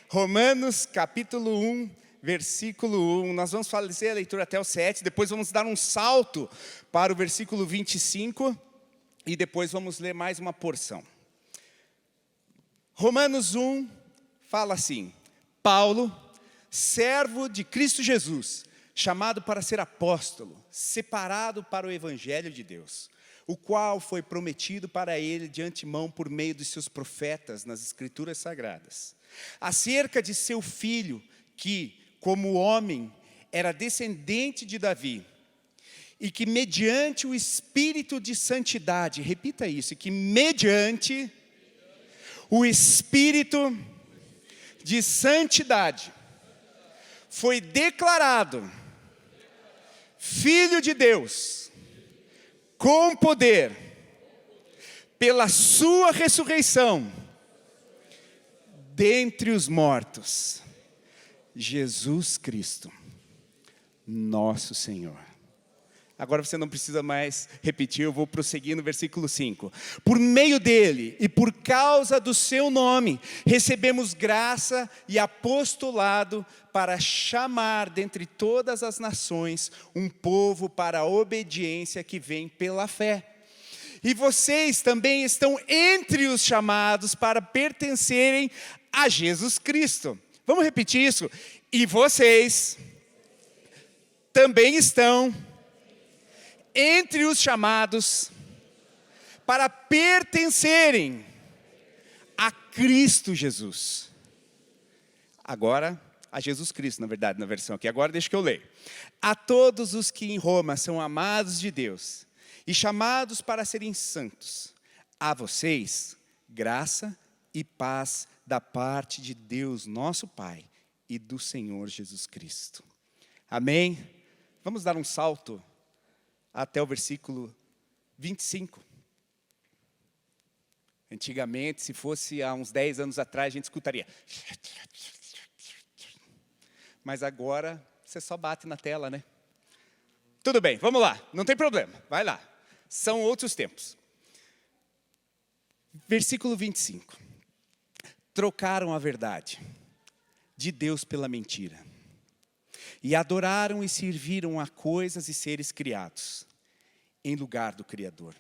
Romanos capítulo 1, versículo 1. Nós vamos fazer a leitura até o 7, depois vamos dar um salto para o versículo 25 e depois vamos ler mais uma porção. Romanos 1 fala assim: Paulo, servo de Cristo Jesus, chamado para ser apóstolo, separado para o evangelho de Deus, o qual foi prometido para ele de antemão por meio dos seus profetas nas escrituras sagradas, acerca de seu filho, que, como homem, era descendente de Davi, e que mediante o Espírito de santidade, repita isso, que mediante o Espírito de santidade, foi declarado Filho de Deus, com poder, pela sua ressurreição, dentre os mortos, Jesus Cristo, nosso Senhor. Agora você não precisa mais repetir, eu vou prosseguir no versículo 5. Por meio dele e por causa do seu nome, recebemos graça e apostolado para chamar dentre todas as nações um povo para a obediência que vem pela fé. E vocês também estão entre os chamados para pertencerem a Jesus Cristo. Vamos repetir isso? E vocês também estão entre os chamados para pertencerem a Cristo Jesus. Agora, a Jesus Cristo, na verdade, na versão aqui. Agora deixa que eu leio. A todos os que em Roma são amados de Deus e chamados para serem santos, a vocês, graça e paz da parte de Deus, nosso Pai, e do Senhor Jesus Cristo. Amém? Vamos dar um salto até o versículo 25. Antigamente, se fosse há uns 10 anos atrás, a gente escutaria. Mas agora, você só bate na tela, né? Tudo bem, vamos lá, não tem problema, vai lá. São outros tempos. Versículo 25. Trocaram a verdade de Deus pela mentira, e adoraram e serviram a coisas e seres criados, em lugar do Criador,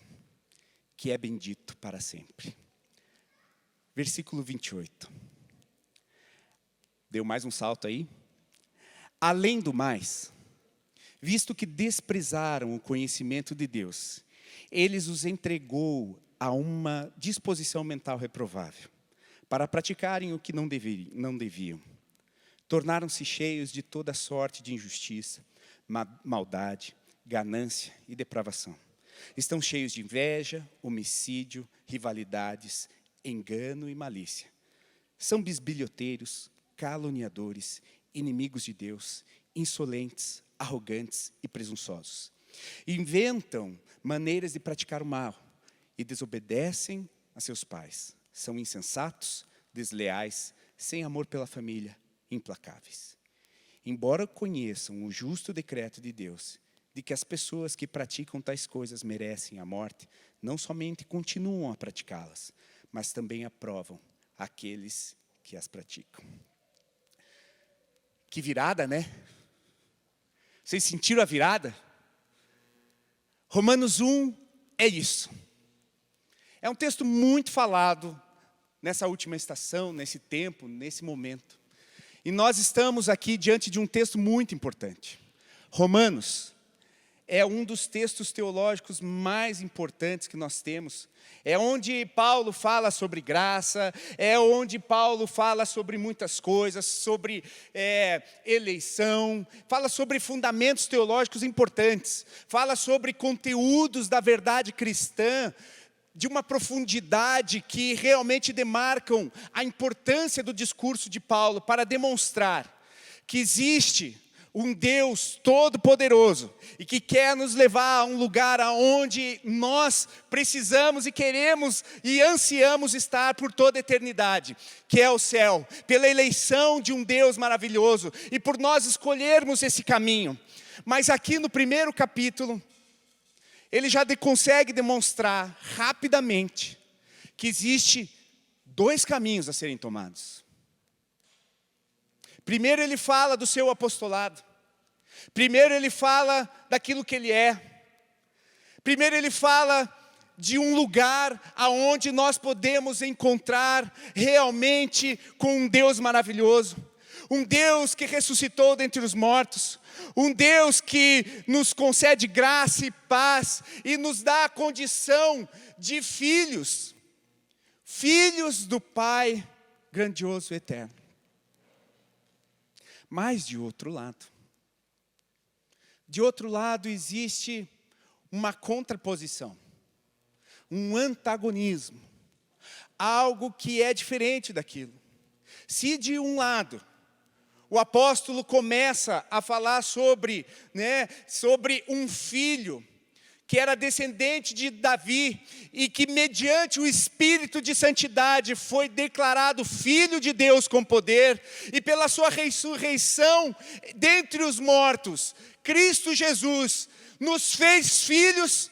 que é bendito para sempre. Versículo 28. Deu mais um salto aí. Além do mais, visto que desprezaram o conhecimento de Deus, eles os entregou a uma disposição mental reprovável, para praticarem o que não deviam. Tornaram-se cheios de toda sorte de injustiça, maldade, ganância e depravação. Estão cheios de inveja, homicídio, rivalidades, engano e malícia. São bisbilhoteiros, caluniadores, inimigos de Deus, insolentes, arrogantes e presunçosos. Inventam maneiras de praticar o mal e desobedecem a seus pais. São insensatos, desleais, sem amor pela família, implacáveis. Embora conheçam o justo decreto de Deus, de que as pessoas que praticam tais coisas merecem a morte, não somente continuam a praticá-las, mas também aprovam aqueles que as praticam. Que virada, né? Vocês sentiram a virada? Romanos 1 é isso. É um texto muito falado nessa última estação, nesse tempo, nesse momento. E nós estamos aqui diante de um texto muito importante. Romanos é um dos textos teológicos mais importantes que nós temos. É onde Paulo fala sobre graça, é onde Paulo fala sobre muitas coisas, sobre eleição, fala sobre fundamentos teológicos importantes, fala sobre conteúdos da verdade cristã, de uma profundidade que realmente demarcam a importância do discurso de Paulo para demonstrar que existe um Deus todo-poderoso e que quer nos levar a um lugar aonde nós precisamos e queremos e ansiamos estar por toda a eternidade, que é o céu, pela eleição de um Deus maravilhoso e por nós escolhermos esse caminho. Mas aqui no primeiro capítulo, ele já consegue demonstrar rapidamente que existe dois caminhos a serem tomados. Primeiro ele fala do seu apostolado. Primeiro ele fala daquilo que ele é. Primeiro ele fala de um lugar aonde nós podemos encontrar realmente com um Deus maravilhoso. Um Deus que ressuscitou dentre os mortos. Um Deus que nos concede graça e paz e nos dá a condição de filhos. Filhos do Pai grandioso e eterno. Mas de outro lado existe uma contraposição, um antagonismo, algo que é diferente daquilo. Se de um lado o apóstolo começa a falar sobre um filho que era descendente de Davi e que mediante o Espírito de santidade foi declarado Filho de Deus com poder, e pela sua ressurreição dentre os mortos, Cristo Jesus nos fez filhos.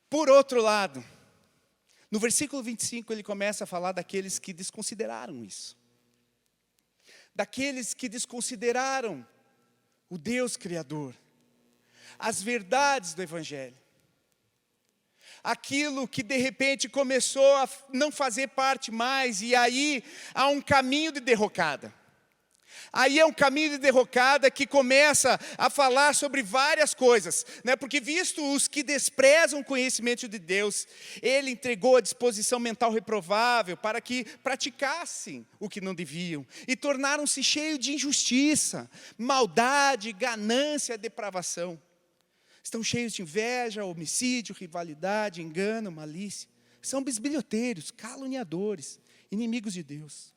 Por outro lado, no versículo 25 ele começa a falar daqueles que desconsideraram isso. Daqueles que desconsideraram o Deus Criador, as verdades do Evangelho. Aquilo que de repente começou a não fazer parte mais, e aí há um caminho de derrocada. Aí é um caminho de derrocada que começa a falar sobre várias coisas, porque visto os que desprezam o conhecimento de Deus, Ele entregou a disposição mental reprovável para que praticassem o que não deviam, e tornaram-se cheios de injustiça, maldade, ganância, depravação. Estão cheios de inveja, homicídio, rivalidade, engano, malícia. São bisbilhoteiros, caluniadores, inimigos de Deus.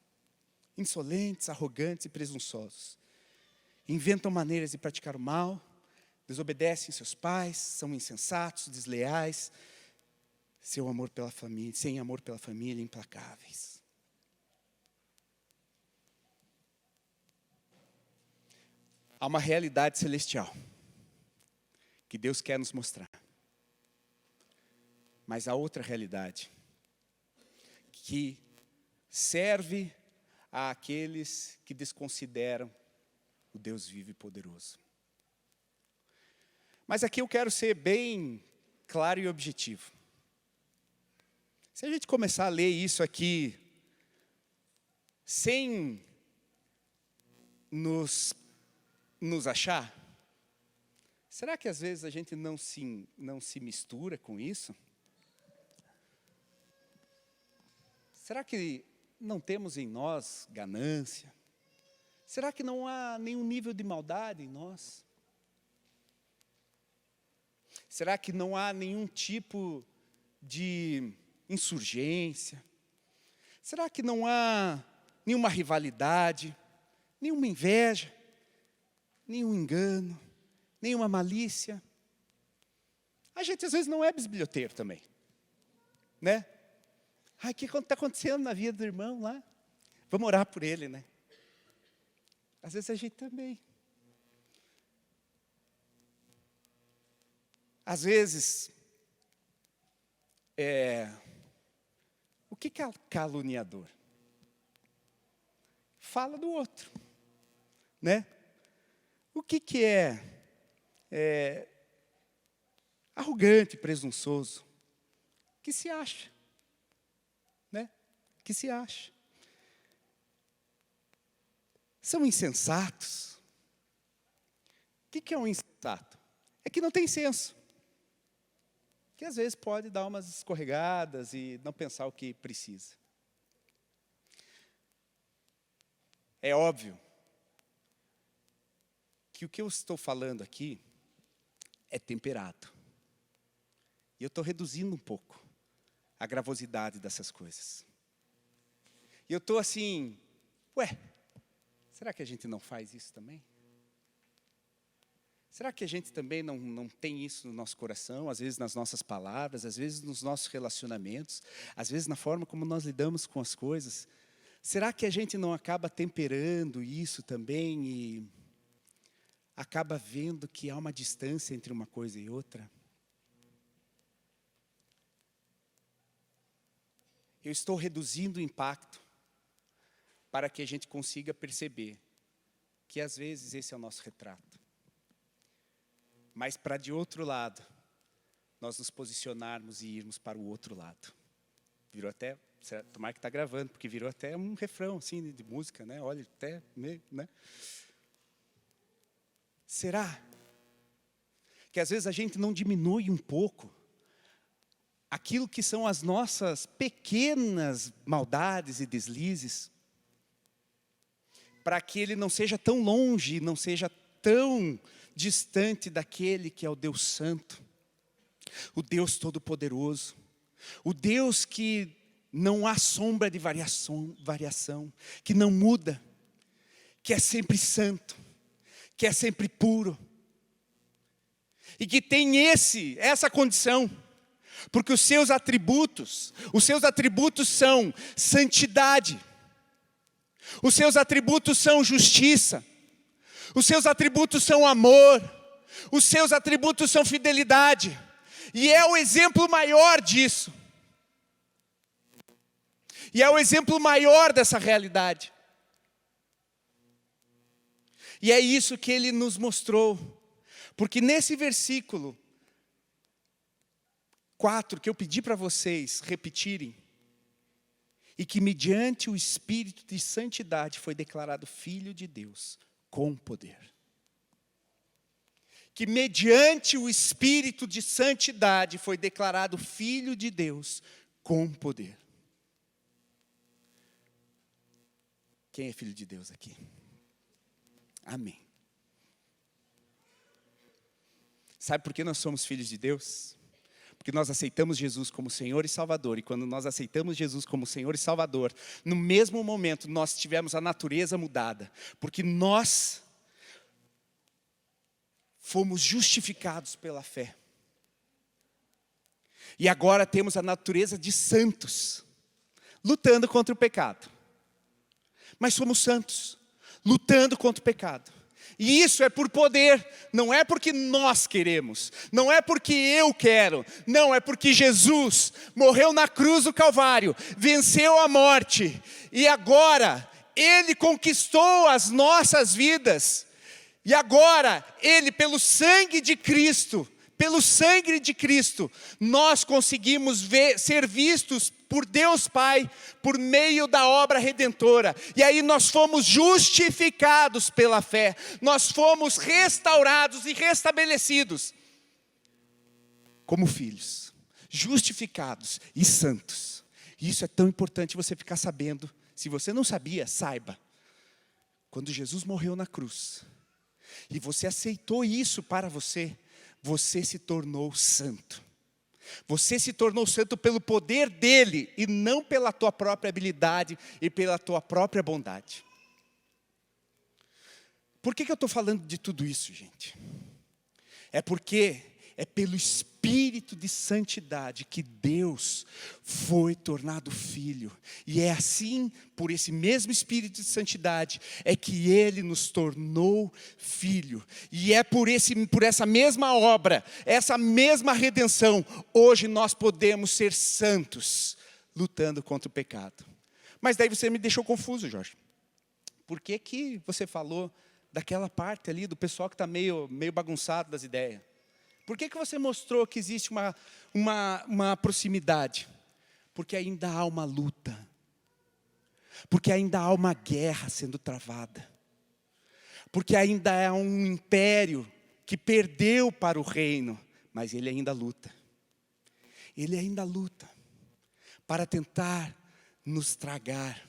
Insolentes, arrogantes e presunçosos. Inventam maneiras de praticar o mal, desobedecem seus pais, são insensatos, desleais, sem amor pela família, implacáveis. Há uma realidade celestial que Deus quer nos mostrar. Mas há outra realidade que serve àqueles que desconsideram o Deus vivo e poderoso. Mas aqui eu quero ser bem claro e objetivo. Se a gente começar a ler isso aqui sem nos achar, será que às vezes a gente não se mistura com isso? Será que não temos em nós ganância? Será que não há nenhum nível de maldade em nós? Será que não há nenhum tipo de insurgência? Será que não há nenhuma rivalidade, nenhuma inveja, nenhum engano, nenhuma malícia? A gente às vezes não é bisbilhoteiro também, né? O que está acontecendo na vida do irmão lá? Vamos orar por ele, né? Às vezes a gente também. Às vezes, o que é caluniador? Fala do outro, né? O que é arrogante, presunçoso? Que se acha. Que se acha. São insensatos. O que é um insensato? É que não tem senso. Que às vezes pode dar umas escorregadas e não pensar o que precisa. É óbvio que o que eu estou falando aqui é temperado. E eu estou reduzindo um pouco a gravosidade dessas coisas. E eu estou assim, será que a gente não faz isso também? Será que a gente também não tem isso no nosso coração, às vezes nas nossas palavras, às vezes nos nossos relacionamentos, às vezes na forma como nós lidamos com as coisas? Será que a gente não acaba temperando isso também e acaba vendo que há uma distância entre uma coisa e outra? Eu estou reduzindo o impacto para que a gente consiga perceber que às vezes esse é o nosso retrato. Mas para de outro lado, nós nos posicionarmos e irmos para o outro lado. Virou até, tomara que está gravando, porque virou até um refrão assim, de música, né? Olha, até meio, né? Será que às vezes a gente não diminui um pouco aquilo que são as nossas pequenas maldades e deslizes, para que ele não seja tão longe, não seja tão distante daquele que é o Deus Santo, o Deus Todo-Poderoso, o Deus que não há sombra de variação, que não muda, que é sempre santo, que é sempre puro, e que tem essa condição, porque os seus atributos são santidade, os seus atributos são justiça, os seus atributos são amor, os seus atributos são fidelidade, e é o exemplo maior disso. E é o exemplo maior dessa realidade. E é isso que ele nos mostrou. Porque nesse versículo 4, que eu pedi para vocês repetirem, e que mediante o Espírito de santidade foi declarado Filho de Deus, com poder. Que mediante o Espírito de santidade foi declarado Filho de Deus, com poder. Quem é filho de Deus aqui? Amém. Sabe por que nós somos filhos de Deus? Porque nós aceitamos Jesus como Senhor e Salvador. E quando nós aceitamos Jesus como Senhor e Salvador, no mesmo momento nós tivemos a natureza mudada. Porque nós fomos justificados pela fé. E agora temos a natureza de santos, lutando contra o pecado. Mas somos santos, lutando contra o pecado. E isso é por poder, não é porque nós queremos, não é porque eu quero, não, é porque Jesus morreu na cruz do Calvário, venceu a morte, e agora Ele conquistou as nossas vidas, e agora Ele, pelo sangue de Cristo, nós conseguimos ser vistos por Deus Pai, por meio da obra redentora. E aí nós fomos justificados pela fé. Nós fomos restaurados e restabelecidos como filhos, justificados e santos. E isso é tão importante você ficar sabendo. Se você não sabia, saiba. Quando Jesus morreu na cruz, e você aceitou isso para você, você se tornou santo. Você se tornou santo pelo poder dele e não pela tua própria habilidade e pela tua própria bondade. Por que eu estou falando de tudo isso, gente? É porque é pelo Espírito de santidade que Deus foi tornado filho. E é assim, por esse mesmo Espírito de santidade, é que Ele nos tornou filho. E é por essa mesma obra, essa mesma redenção, hoje nós podemos ser santos, lutando contra o pecado. Mas daí você me deixou confuso, Jorge. Por que você falou daquela parte ali, do pessoal que está meio bagunçado das ideias? Por que você mostrou que existe uma proximidade? Porque ainda há uma luta. Porque ainda há uma guerra sendo travada. Porque ainda há um império que perdeu para o reino, mas ele ainda luta. Ele ainda luta para tentar nos tragar.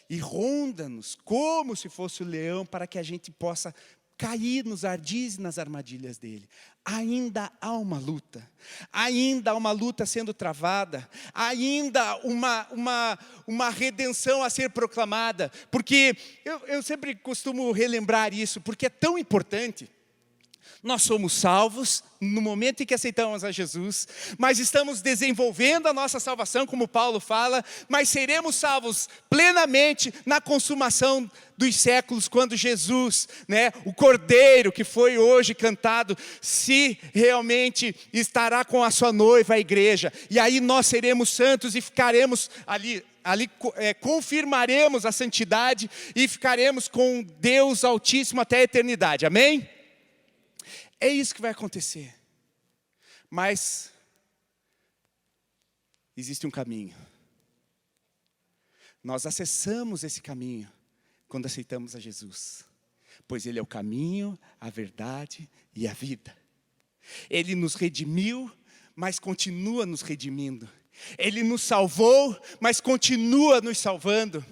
E ronda-nos como se fosse o leão para que a gente possa cair nos ardis e nas armadilhas dele. Ainda há uma luta. Ainda há uma luta sendo travada. Ainda uma redenção a ser proclamada. Porque eu sempre costumo relembrar isso, porque é tão importante. Nós somos salvos no momento em que aceitamos a Jesus, mas estamos desenvolvendo a nossa salvação, como Paulo fala, mas seremos salvos plenamente na consumação dos séculos, quando Jesus, o Cordeiro que foi hoje cantado, se realmente estará com a sua noiva, a igreja, e aí nós seremos santos e ficaremos ali. ali confirmaremos a santidade e ficaremos com Deus Altíssimo até a eternidade, amém? É isso que vai acontecer. Mas existe um caminho. Nós acessamos esse caminho quando aceitamos a Jesus, pois Ele é o caminho, a verdade e a vida. Ele nos redimiu, mas continua nos redimindo. Ele nos salvou, mas continua nos salvando.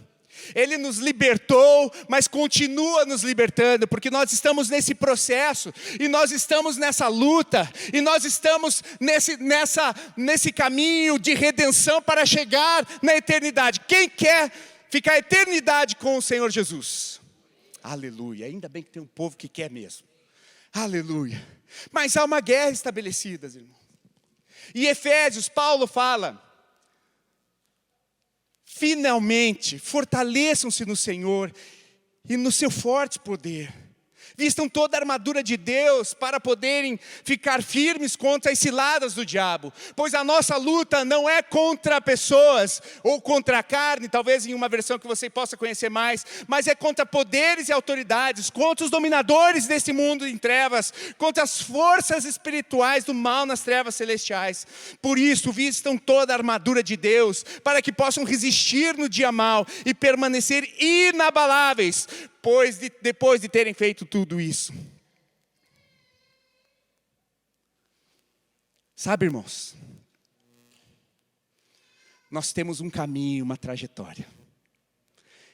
Ele nos libertou, mas continua nos libertando, porque nós estamos nesse processo, e nós estamos nessa luta, e nós estamos nesse caminho de redenção para chegar na eternidade. Quem quer ficar a eternidade com o Senhor Jesus? Aleluia, ainda bem que tem um povo que quer mesmo. Aleluia. Mas há uma guerra estabelecida, irmão. Em Efésios, Paulo fala: finalmente, fortaleçam-se no Senhor e no seu forte poder. Vistam toda a armadura de Deus para poderem ficar firmes contra as ciladas do diabo. Pois a nossa luta não é contra pessoas ou contra a carne, talvez em uma versão que você possa conhecer mais, mas é contra poderes e autoridades, contra os dominadores desse mundo em trevas, contra as forças espirituais do mal nas trevas celestiais. Por isso, vistam toda a armadura de Deus, para que possam resistir no dia mau e permanecer inabaláveis, pois depois de terem feito tudo isso. Sabe, irmãos, nós temos um caminho, uma trajetória.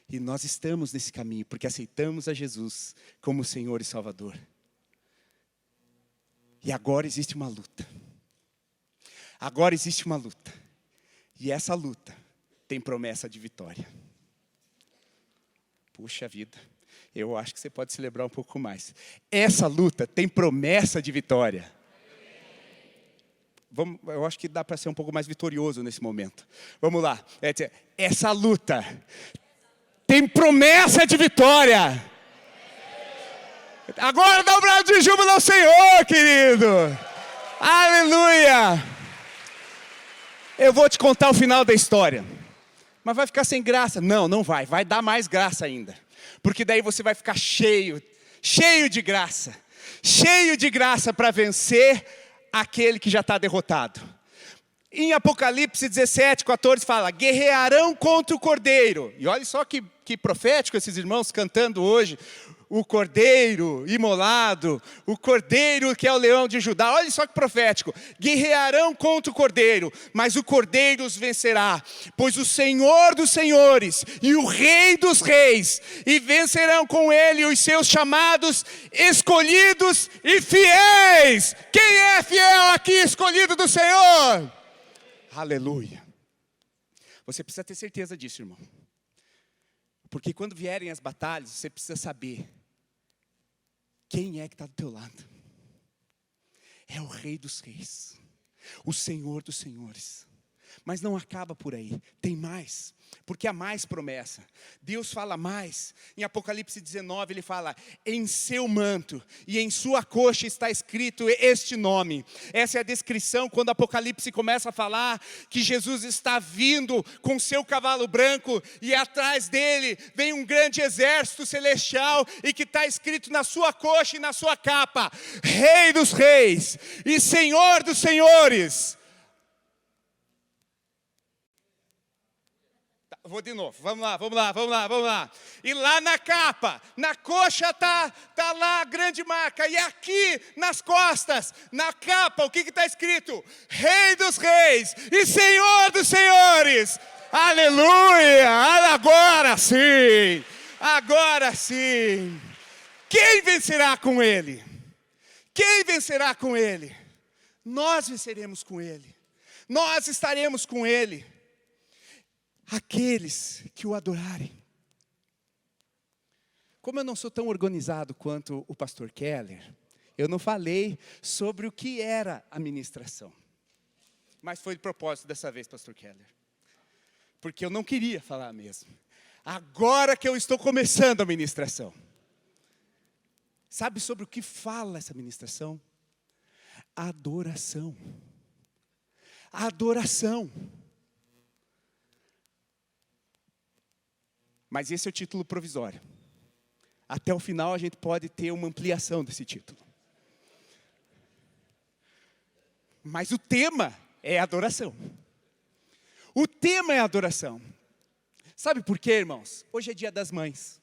E nós estamos nesse caminho porque aceitamos a Jesus como Senhor e Salvador. E agora existe uma luta. Agora existe uma luta. E essa luta tem promessa de vitória. Puxa vida. Eu acho que você pode celebrar um pouco mais. Essa luta tem promessa de vitória. Eu acho que dá para ser um pouco mais vitorioso nesse momento. Vamos lá. Essa luta tem promessa de vitória. Agora dá um brado de júbilo ao Senhor, querido. Aleluia. Eu vou te contar o final da história. Mas vai ficar sem graça? Não, não vai. Vai dar mais graça ainda. Porque daí você vai ficar cheio de graça. Cheio de graça para vencer aquele que já está derrotado. Em Apocalipse 17, 14 fala: guerrearão contra o Cordeiro. E olha só que profético esses irmãos cantando hoje. O Cordeiro imolado, o Cordeiro que é o leão de Judá. Olha só que profético. Guerrearão contra o Cordeiro, mas o Cordeiro os vencerá. Pois o Senhor dos senhores e o Rei dos reis, e vencerão com ele os seus chamados, escolhidos e fiéis. Quem é fiel aqui, escolhido do Senhor? Aleluia. Você precisa ter certeza disso, irmão. Porque quando vierem as batalhas, você precisa saber quem é que está do teu lado. É o Rei dos reis, o Senhor dos senhores. Mas não acaba por aí, tem mais. Porque há mais promessa. Deus fala mais. Em Apocalipse 19 ele fala: em seu manto e em sua coxa está escrito este nome. Essa é a descrição quando Apocalipse começa a falar que Jesus está vindo com seu cavalo branco, e atrás dele vem um grande exército celestial, e que está escrito na sua coxa e na sua capa: Rei dos reis e Senhor dos senhores. Vou de novo, vamos lá. E lá na capa, na coxa tá lá a grande marca. E aqui nas costas, na capa, o que está escrito? Rei dos reis e Senhor dos senhores. Aleluia, agora sim. Quem vencerá com ele? Quem vencerá com ele? Nós venceremos com ele. Nós estaremos com ele. Aqueles que o adorarem. Como eu não sou tão organizado quanto o pastor Keller, eu não falei sobre o que era a ministração. Mas foi de propósito dessa vez, pastor Keller. Porque eu não queria falar mesmo. Agora que eu estou começando a ministração. Sabe sobre o que fala essa ministração? Adoração. Adoração. Mas esse é o título provisório. Até o final a gente pode ter uma ampliação desse título. Mas o tema é adoração. O tema é adoração. Sabe por quê, irmãos? Hoje é Dia das Mães.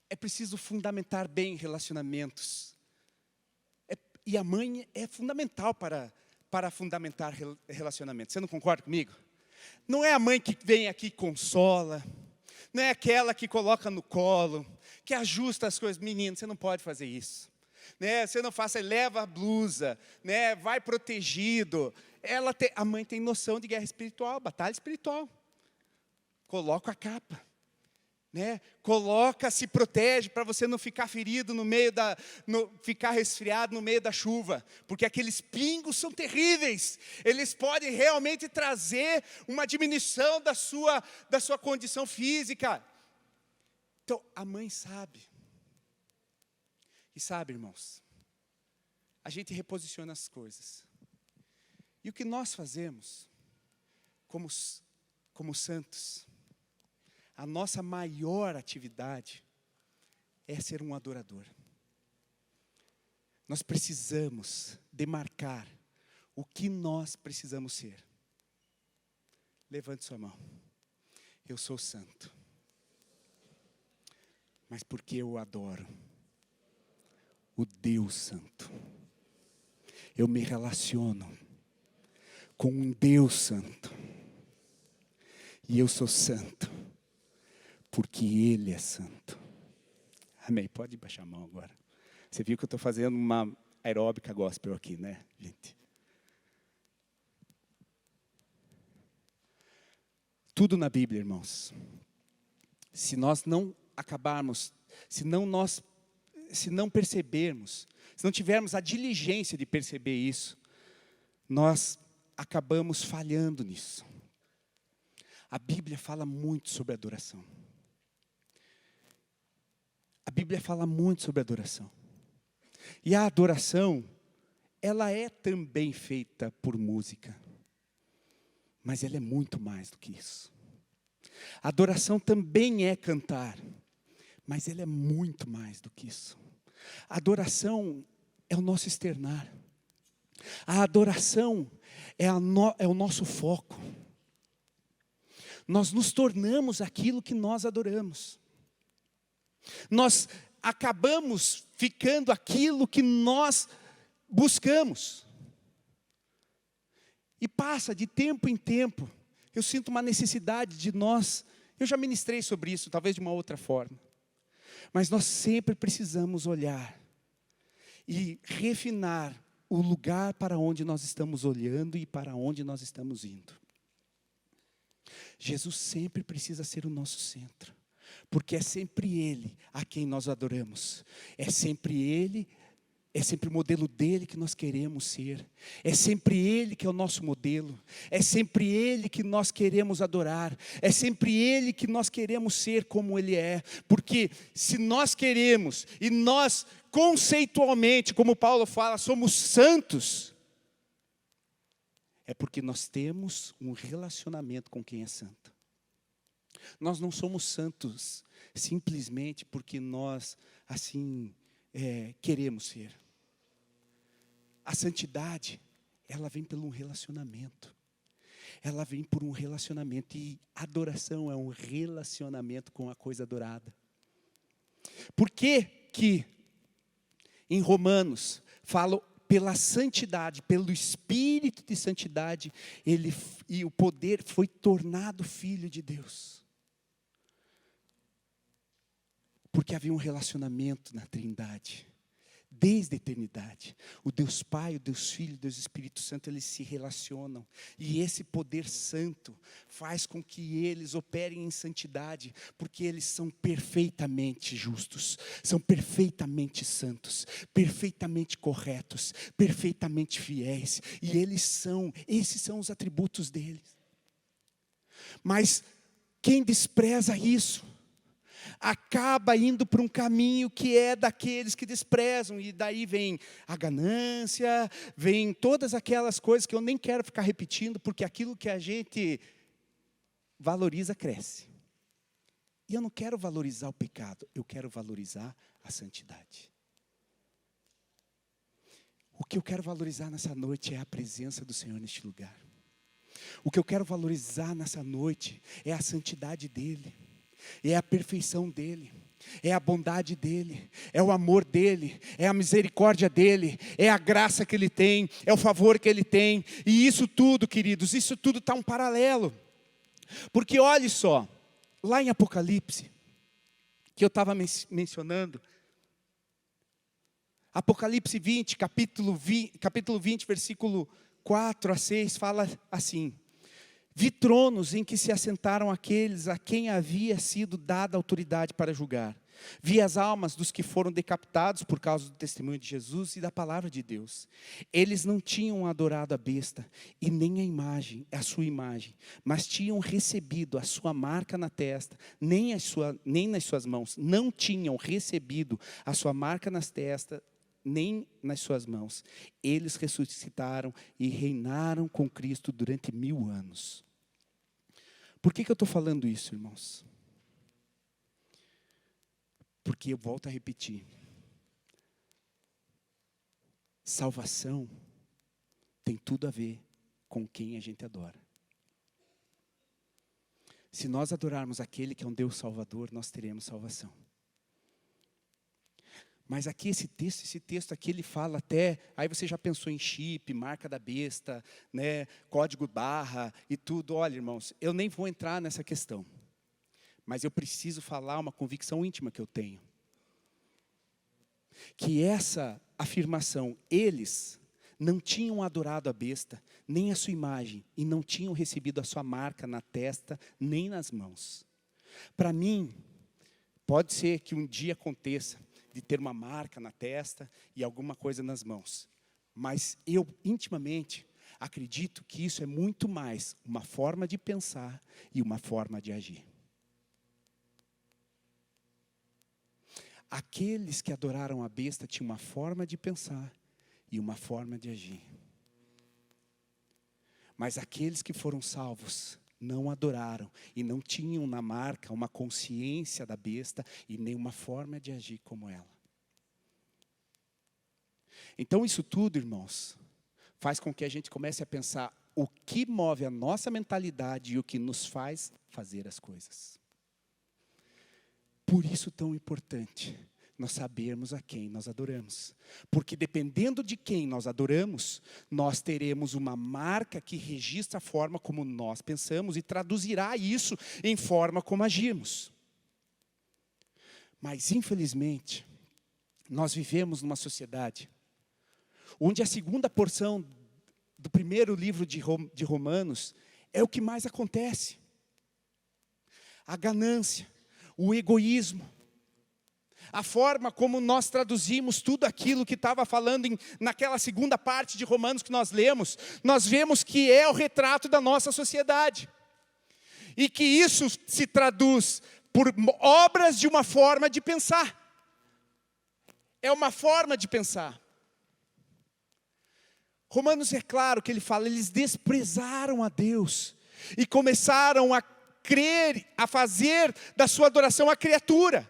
É preciso fundamentar bem relacionamentos. E a mãe é fundamental para fundamentar relacionamentos. Você não concorda comigo? Não é a mãe que vem aqui e consola. Não é aquela que coloca no colo, que ajusta as coisas. Menino, você não pode fazer isso. Né? Você não faça, leva a blusa, né? Vai protegido. A mãe tem noção de guerra espiritual, batalha espiritual. Coloca a capa. Né? Coloca, se protege para você não ficar ferido ficar resfriado no meio da chuva, porque aqueles pingos são terríveis, eles podem realmente trazer uma diminuição da sua condição física. Então, a mãe sabe, e sabe, irmãos, a gente reposiciona as coisas, e o que nós fazemos, como santos, a nossa maior atividade é ser um adorador. Nós precisamos demarcar o que nós precisamos ser. Levante sua mão. Eu sou santo. Mas porque eu adoro o Deus Santo. Eu me relaciono com um Deus Santo. E eu sou santo. Porque Ele é santo. Amém. Pode baixar a mão agora. Você viu que eu estou fazendo uma aeróbica gospel aqui, né, gente? Tudo na Bíblia, irmãos. Se nós não acabarmos, se não percebermos, se não tivermos a diligência de perceber isso, nós acabamos falhando nisso. A Bíblia fala muito sobre adoração. A Bíblia fala muito sobre adoração. E a adoração, ela é também feita por música. Mas ela é muito mais do que isso. A adoração também é cantar. Mas ela é muito mais do que isso. A adoração é o nosso externar. A adoração é o nosso foco. Nós nos tornamos aquilo que nós adoramos. Nós acabamos ficando aquilo que nós buscamos. E passa de tempo em tempo. Eu sinto uma necessidade de nós. Eu já ministrei sobre isso, talvez de uma outra forma. Mas nós sempre precisamos olhar e refinar o lugar para onde nós estamos olhando e para onde nós estamos indo. Jesus sempre precisa ser o nosso centro. Porque é sempre Ele a quem nós adoramos. É sempre Ele, é sempre o modelo dEle que nós queremos ser. É sempre Ele que é o nosso modelo. É sempre Ele que nós queremos adorar. É sempre Ele que nós queremos ser como Ele é. Porque se nós queremos, e nós conceitualmente, como Paulo fala, somos santos, é porque nós temos um relacionamento com quem é santo. Nós não somos santos simplesmente porque nós, assim, queremos ser. A santidade, ela vem pelo um relacionamento. Ela vem por um relacionamento. E adoração é um relacionamento com a coisa adorada. Por que que em Romanos fala pela santidade, pelo Espírito de santidade, e o poder foi tornado filho de Deus? Porque havia um relacionamento na Trindade, desde a eternidade. O Deus Pai, o Deus Filho, o Deus Espírito Santo, eles se relacionam. E esse poder santo faz com que eles operem em santidade, porque eles são perfeitamente justos, são perfeitamente santos, perfeitamente corretos, perfeitamente fiéis. E esses são os atributos deles. Mas quem despreza isso, acaba indo para um caminho que é daqueles que desprezam, e daí vem a ganância, vem todas aquelas coisas que eu nem quero ficar repetindo, porque aquilo que a gente valoriza, cresce. E eu não quero valorizar o pecado, eu quero valorizar a santidade. O que eu quero valorizar nessa noite é a presença do Senhor neste lugar. O que eu quero valorizar nessa noite é a santidade dEle, é a perfeição dEle, é a bondade dEle, é o amor dEle, é a misericórdia dEle, é a graça que Ele tem, é o favor que Ele tem. E isso tudo, queridos, isso tudo está um paralelo. Porque olhe só, lá em Apocalipse, que eu estava mencionando, Apocalipse 20, capítulo 20, versículo 4 a 6, fala assim: vi tronos em que se assentaram aqueles a quem havia sido dada autoridade para julgar. Vi as almas dos que foram decapitados por causa do testemunho de Jesus e da palavra de Deus. Eles não tinham adorado a besta e nem a sua imagem, mas tinham recebido a sua marca na testa, nem nas suas mãos. Não tinham recebido a sua marca nas testas, nem nas suas mãos. Eles ressuscitaram e reinaram com Cristo durante 1000 anos. Por que eu estou falando isso, irmãos? Porque eu volto a repetir. Salvação tem tudo a ver com quem a gente adora. Se nós adorarmos aquele que é um Deus Salvador, nós teremos salvação. Mas aqui esse texto aqui ele fala até, aí você já pensou em chip, marca da besta, né, código barra e tudo. Olha, irmãos, eu nem vou entrar nessa questão. Mas eu preciso falar uma convicção íntima que eu tenho. Que essa afirmação, eles não tinham adorado a besta, nem a sua imagem, e não tinham recebido a sua marca na testa, nem nas mãos. Para mim, pode ser que um dia aconteça de ter uma marca na testa e alguma coisa nas mãos. Mas eu, intimamente, acredito que isso é muito mais uma forma de pensar e uma forma de agir. Aqueles que adoraram a besta tinham uma forma de pensar e uma forma de agir. Mas aqueles que foram salvos não adoraram e não tinham na marca uma consciência da besta e nenhuma forma de agir como ela. Então isso tudo, irmãos, faz com que a gente comece a pensar o que move a nossa mentalidade e o que nos faz fazer as coisas. Por isso tão importante nós sabermos a quem nós adoramos. Porque dependendo de quem nós adoramos, nós teremos uma marca que registra a forma como nós pensamos e traduzirá isso em forma como agimos. Mas infelizmente, nós vivemos numa sociedade onde a segunda porção do primeiro livro de Romanos é o que mais acontece. A ganância, o egoísmo, a forma como nós traduzimos tudo aquilo que estava falando naquela segunda parte de Romanos que nós lemos, nós vemos que é o retrato da nossa sociedade. E que isso se traduz por obras de uma forma de pensar. É uma forma de pensar. Romanos é claro que ele fala, eles desprezaram a Deus e começaram a crer, a fazer da sua adoração a criatura.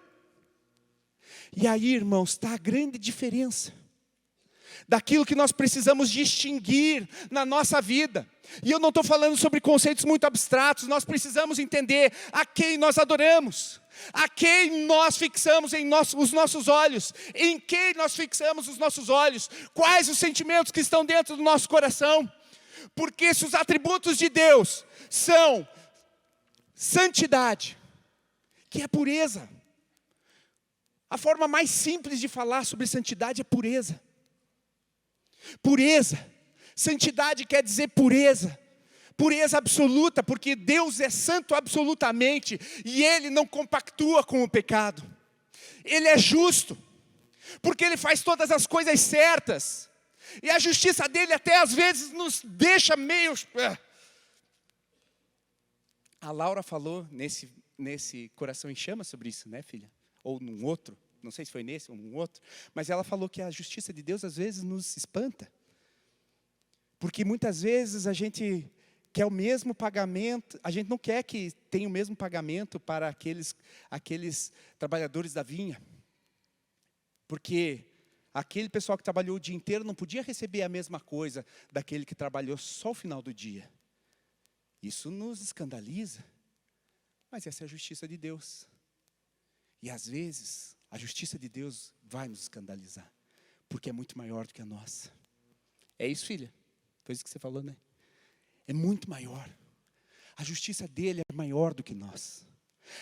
E aí, irmãos, está a grande diferença daquilo que nós precisamos distinguir na nossa vida. E eu não estou falando sobre conceitos muito abstratos, nós precisamos entender a quem nós adoramos, a quem nós fixamos os nossos olhos, em quem nós fixamos os nossos olhos, quais os sentimentos que estão dentro do nosso coração. Porque se os atributos de Deus são santidade, que é pureza. A forma mais simples de falar sobre santidade é pureza. Pureza. Santidade quer dizer pureza. Pureza absoluta, porque Deus é santo absolutamente e Ele não compactua com o pecado. Ele é justo, porque Ele faz todas as coisas certas. E a justiça dele até às vezes nos deixa meio... A Laura falou nesse Coração em Chamas sobre isso, né, filha? Ou num outro, não sei se foi nesse ou num outro, mas ela falou que a justiça de Deus às vezes nos espanta. Porque muitas vezes a gente quer o mesmo pagamento, a gente não quer que tenha o mesmo pagamento para aqueles trabalhadores da vinha. Porque aquele pessoal que trabalhou o dia inteiro não podia receber a mesma coisa daquele que trabalhou só o final do dia. Isso nos escandaliza, mas essa é a justiça de Deus. E às vezes, a justiça de Deus vai nos escandalizar, porque é muito maior do que a nossa. É isso, filha? Foi isso que você falou, né? É muito maior. A justiça dele é maior do que nós.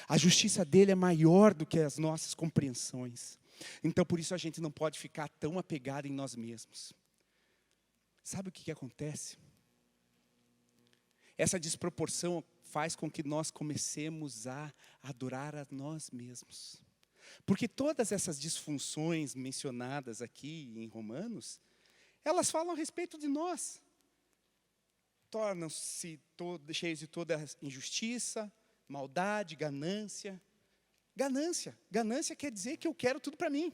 A justiça dele é maior do que as nossas compreensões. Então, por isso a gente não pode ficar tão apegado em nós mesmos. Sabe o que acontece? Essa desproporção faz com que nós comecemos a adorar a nós mesmos. Porque todas essas disfunções mencionadas aqui em Romanos, elas falam a respeito de nós. Tornam-se cheios de toda injustiça, maldade, ganância. Ganância quer dizer que eu quero tudo para mim.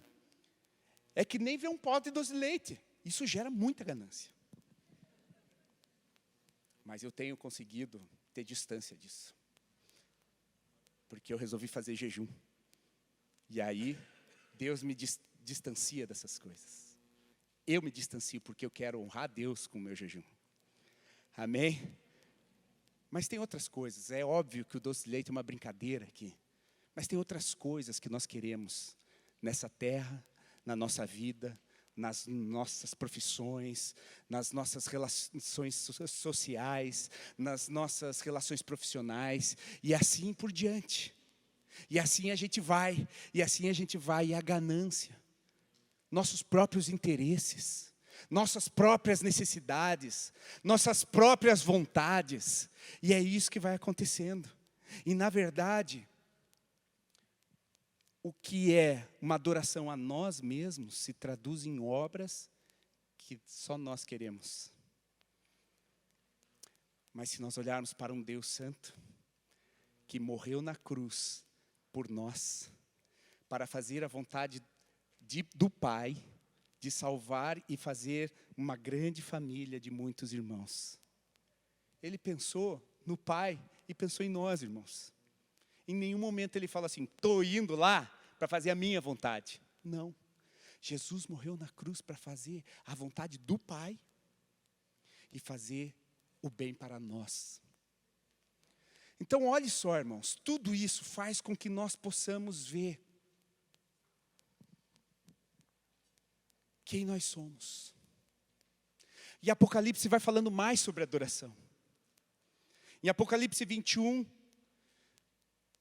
É que nem ver um pote de doce de leite. Isso gera muita ganância. Mas eu tenho conseguido ter distância disso. Porque eu resolvi fazer jejum. E aí, Deus me distancia dessas coisas. Eu me distancio porque eu quero honrar Deus com o meu jejum. Amém? Mas tem outras coisas. É óbvio que o doce de leite é uma brincadeira aqui. Mas tem outras coisas que nós queremos nessa terra, na nossa vida, nas nossas profissões, nas nossas relações sociais, nas nossas relações profissionais, e assim por diante. E assim a gente vai, e a ganância, nossos próprios interesses, nossas próprias necessidades, nossas próprias vontades, e é isso que vai acontecendo. E na verdade, o que é uma adoração a nós mesmos se traduz em obras que só nós queremos. Mas se nós olharmos para um Deus santo, que morreu na cruz por nós, para fazer a vontade do Pai, de salvar e fazer uma grande família de muitos irmãos. Ele pensou no Pai e pensou em nós, irmãos. Em nenhum momento ele fala assim, estou indo lá para fazer a minha vontade. Não. Jesus morreu na cruz para fazer a vontade do Pai e fazer o bem para nós. Então, olhe só, irmãos, tudo isso faz com que nós possamos ver quem nós somos. E Apocalipse vai falando mais sobre adoração. Em Apocalipse 21,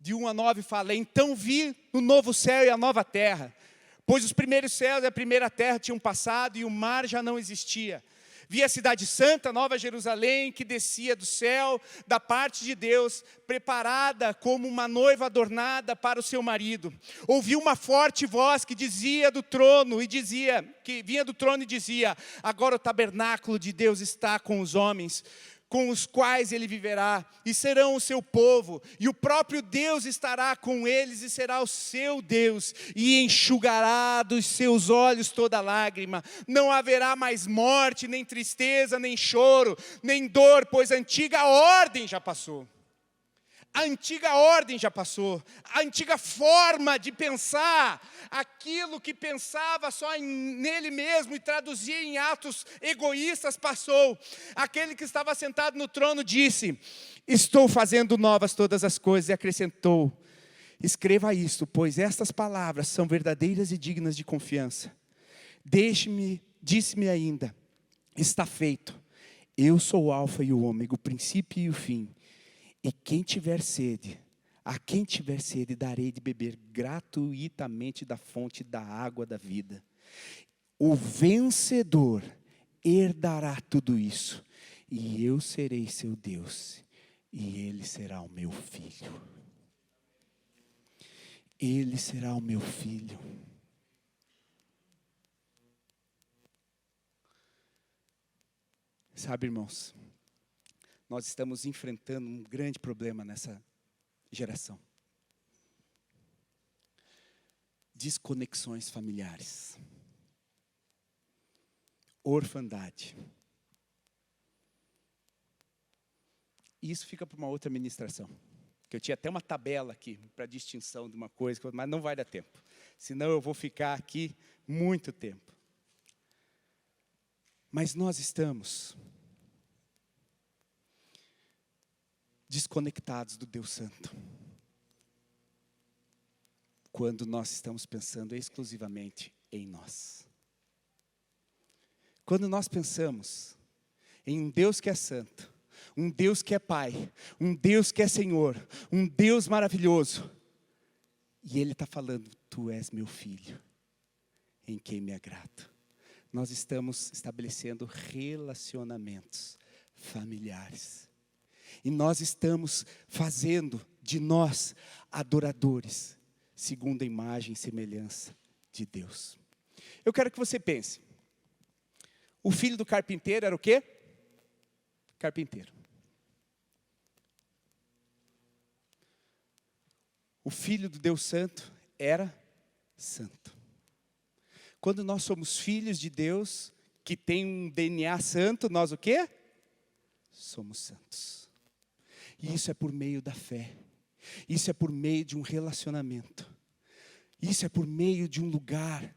de 1 a 9 fala, então vi o novo céu e a nova terra, pois os primeiros céus e a primeira terra tinham passado e o mar já não existia. Vi a cidade santa, Nova Jerusalém, que descia do céu, da parte de Deus, preparada como uma noiva adornada para o seu marido. Ouvi uma forte voz que vinha do trono e dizia, agora o tabernáculo de Deus está com os homens, com os quais ele viverá, e serão o seu povo, e o próprio Deus estará com eles, e será o seu Deus, e enxugará dos seus olhos toda lágrima, não haverá mais morte, nem tristeza, nem choro, nem dor, pois a antiga ordem já passou. A antiga ordem já passou, a antiga forma de pensar, aquilo que pensava só nele mesmo e traduzia em atos egoístas passou. Aquele que estava sentado no trono disse, estou fazendo novas todas as coisas, e acrescentou, escreva isto, pois estas palavras são verdadeiras e dignas de confiança. Disse-me ainda, está feito, eu sou o alfa e o ômega, o princípio e o fim. E a quem tiver sede, darei de beber gratuitamente da fonte da água da vida. O vencedor herdará tudo isso, e eu serei seu Deus, e ele será o meu filho. Ele será o meu filho. Sabe, irmãos, nós estamos enfrentando um grande problema nessa geração. Desconexões familiares. Orfandade. E isso fica para uma outra ministração. Que eu tinha até uma tabela aqui para distinção de uma coisa, mas não vai dar tempo. Senão eu vou ficar aqui muito tempo. Mas nós estamos desconectados do Deus Santo. Quando nós estamos pensando exclusivamente em nós. Quando nós pensamos em um Deus que é santo, um Deus que é Pai, um Deus que é Senhor, um Deus maravilhoso, e Ele está falando, tu és meu filho, em quem me agrado. Nós estamos estabelecendo relacionamentos familiares. E nós estamos fazendo de nós adoradores, segundo a imagem e semelhança de Deus. Eu quero que você pense. O filho do carpinteiro era o quê? Carpinteiro. O filho do Deus Santo era santo. Quando nós somos filhos de Deus, que tem um DNA santo, nós o quê? Somos santos. E isso é por meio da fé. Isso é por meio de um relacionamento. Isso é por meio de um lugar